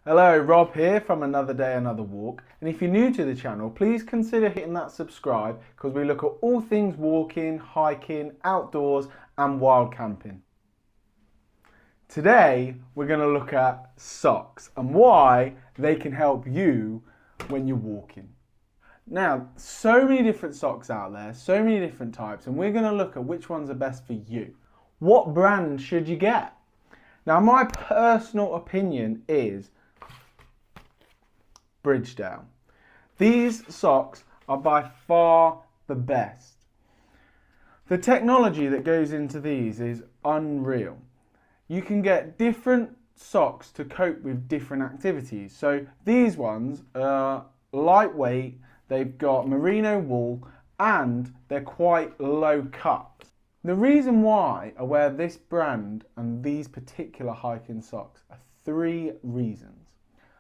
Hello, Rob here from Another Day, Another Walk. And if you're new to the channel, please consider hitting that subscribe because we look at all things walking, hiking, outdoors and wild camping. Today, we're going to look at socks and why they can help you when you're walking. Now, so many different socks out there, so many different types, and we're going to look at which ones are best for you. What brand should you get? Now, my personal opinion is Bridgedale. These socks are by far the best. The technology that goes into these is unreal. You can get different socks to cope with different activities. So these ones are lightweight, they've got merino wool and they're quite low cut. The reason why I wear this brand and these particular hiking socks are three reasons.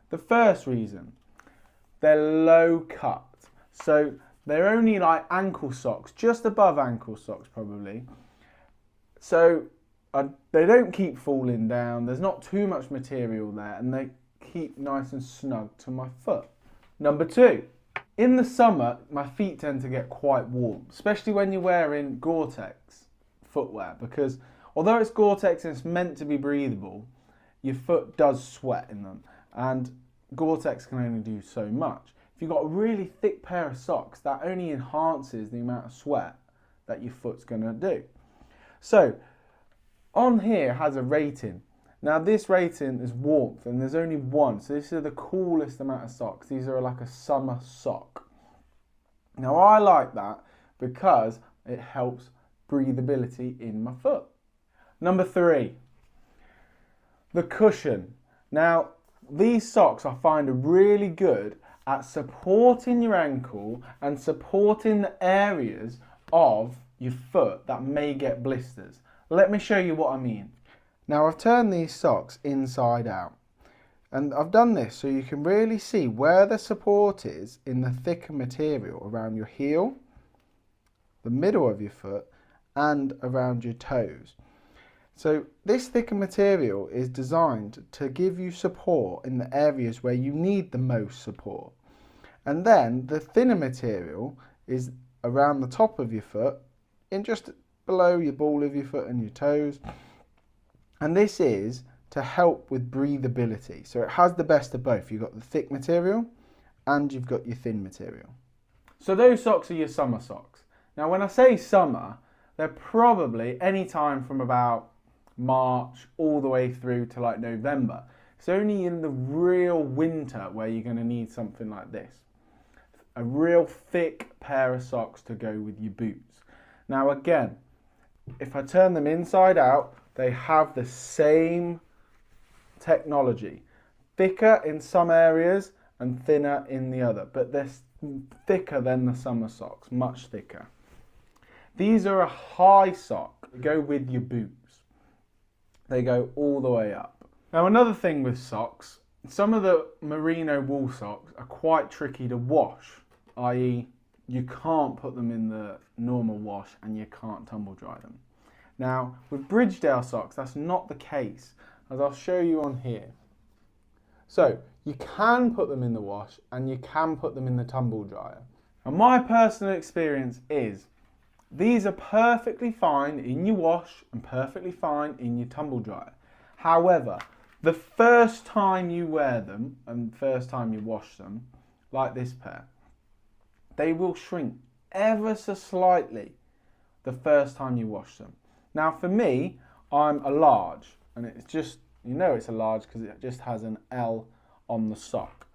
The first reason, they're low cut. So they're only like ankle socks, just above ankle socks probably. So they don't keep falling down, there's not too much material there, and they keep nice and snug to my foot. Number two, in the summer, my feet tend to get quite warm, especially when you're wearing Gore-Tex footwear, because although it's Gore-Tex and it's meant to be breathable, your foot does sweat in them, and Gore-Tex can only do so much. If you've got a really thick pair of socks, that only enhances the amount of sweat that your foot's going to do. So, on here has a rating. Now this rating is warmth and there's only one, so this is the coolest amount of socks. These are like a summer sock. Now I like that because it helps breathability in my foot. Number three, the cushion. Now these socks I find are really good at supporting your ankle and supporting the areas of your foot that may get blisters. Let me show you what I mean. Now I've turned these socks inside out and I've done this so you can really see where the support is in the thicker material around your heel, the middle of your foot and around your toes. So this thicker material is designed to give you support in the areas where you need the most support. And then the thinner material is around the top of your foot, in just below your ball of your foot and your toes. And this is to help with breathability. So it has the best of both. You've got the thick material and you've got your thin material. So those socks are your summer socks. Now when I say summer, they're probably any time from about March all the way through to like November. It's only in the real winter where you're going to need something like this. A real thick pair of socks to go with your boots. Now again, if I turn them inside out, they have the same technology. Thicker in some areas and thinner in the other, but they're thicker than the summer socks, much thicker. These are a high sock, they go with your boots. They go all the way up. Now another thing with socks, some of the merino wool socks are quite tricky to wash, i.e. you can't put them in the normal wash and you can't tumble dry them. Now with Bridgedale socks that's not the case, as I'll show you on here. So you can put them in the wash and you can put them in the tumble dryer. And my personal experience is these are perfectly fine in your wash and perfectly fine in your tumble dryer. However, the first time you wear them and first time you wash them, like this pair, they will shrink ever so slightly the first time you wash them. Now for me, I'm a large, and it's just, you know it's a large because it just has an L on the sock.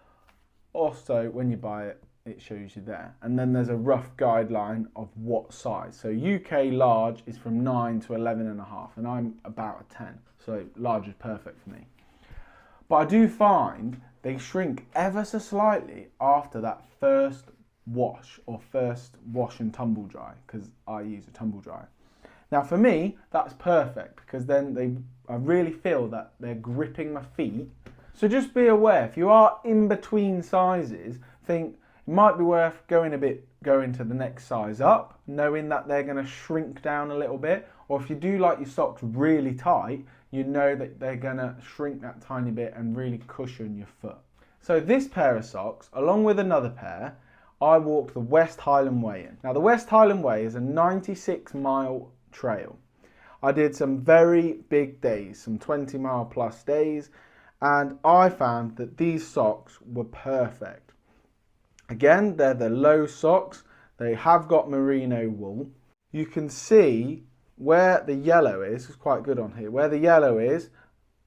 Also, when you buy it, it shows you there. And then there's a rough guideline of what size. So UK large is from 9 to 11.5, and I'm about a 10. So large is perfect for me. But I do find they shrink ever so slightly after that first wash or first wash and tumble dry, because I use a tumble dryer. Now for me, that's perfect because then I really feel that they're gripping my feet. So just be aware, if you are in between sizes, think it might be worth going to the next size up, knowing that they're going to shrink down a little bit. Or if you do like your socks really tight, you know that they're gonna shrink that tiny bit and really cushion your foot. So this pair of socks, along with another pair, I walked the West Highland Way in. Now the West Highland Way is a 96-mile trail. I did some very big days, some 20-mile plus days, and I found that these socks were perfect. Again, they're the low socks. They have got merino wool. You can see where the yellow is, it's quite good on here, where the yellow is,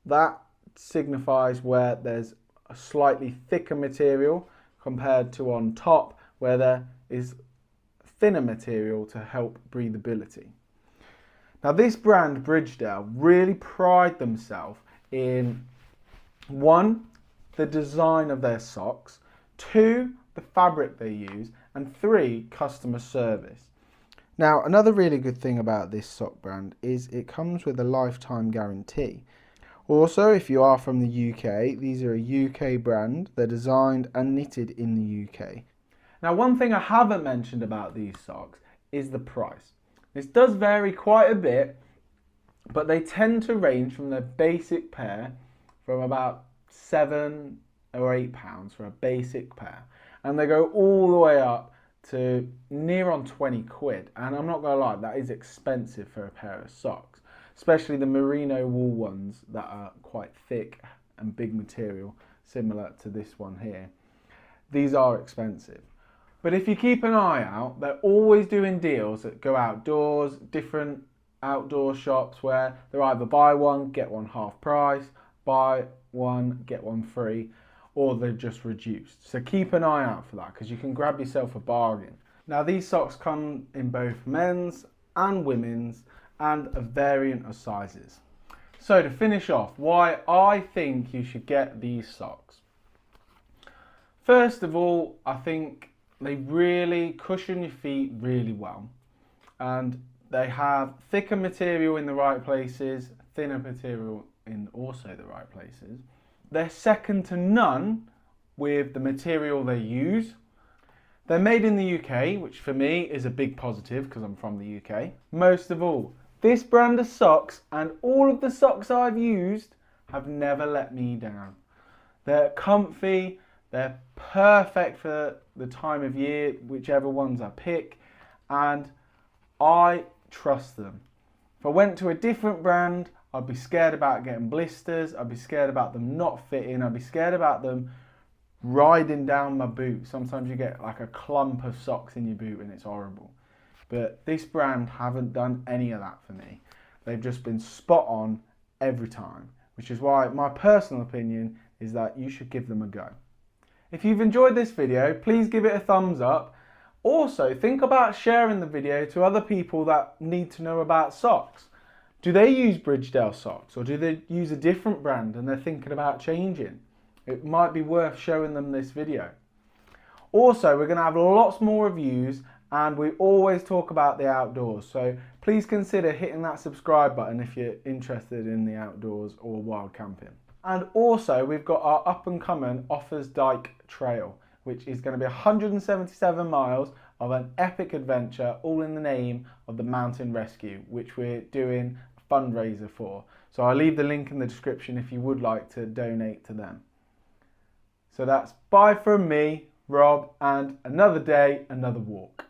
that signifies where there's a slightly thicker material compared to on top where there is thinner material to help breathability. Now this brand, Bridgedale, really pride themselves in 1, the design of their socks, 2, the fabric they use, and 3, customer service. Now another really good thing about this sock brand is it comes with a lifetime guarantee. Also, if you are from the UK, these are a UK brand. They're designed and knitted in the UK. Now one thing I haven't mentioned about these socks is the price. This does vary quite a bit, but they tend to range from their basic pair from about £7 or £8 for a basic pair. And they go all the way up to near on 20 quid. And I'm not gonna lie, that is expensive for a pair of socks, especially the merino wool ones that are quite thick and big material, similar to this one here. These are expensive. But if you keep an eye out, they're always doing deals that go outdoors, different outdoor shops where they're either buy one, get one half price, buy one, get one free, or they're just reduced. So keep an eye out for that because you can grab yourself a bargain. Now these socks come in both men's and women's and a variant of sizes. So to finish off, why I think you should get these socks. First of all, I think they really cushion your feet really well, and they have thicker material in the right places, thinner material in also the right places. They're second to none with the material they use. They're made in the UK, which for me is a big positive because I'm from the UK. Most of all, this brand of socks and all of the socks I've used have never let me down. They're comfy, they're perfect for the time of year, whichever ones I pick, and I trust them. If I went to a different brand, I'd be scared about getting blisters, I'd be scared about them not fitting, I'd be scared about them riding down my boot. Sometimes you get like a clump of socks in your boot and it's horrible. But this brand haven't done any of that for me. They've just been spot on every time, which is why my personal opinion is that you should give them a go. If you've enjoyed this video, please give it a thumbs up. Also, think about sharing the video to other people that need to know about socks. Do they use Bridgedale socks or do they use a different brand and they're thinking about changing? It might be worth showing them this video. Also, we're going to have lots more reviews and we always talk about the outdoors. So please consider hitting that subscribe button if you're interested in the outdoors or wild camping. And also, we've got our up-and-coming Offers Dyke Trail, which is going to be 177 miles of an epic adventure, all in the name of the Mountain Rescue, which we're doing a fundraiser for. So I'll leave the link in the description if you would like to donate to them. So that's bye from me, Rob, and another day, another walk.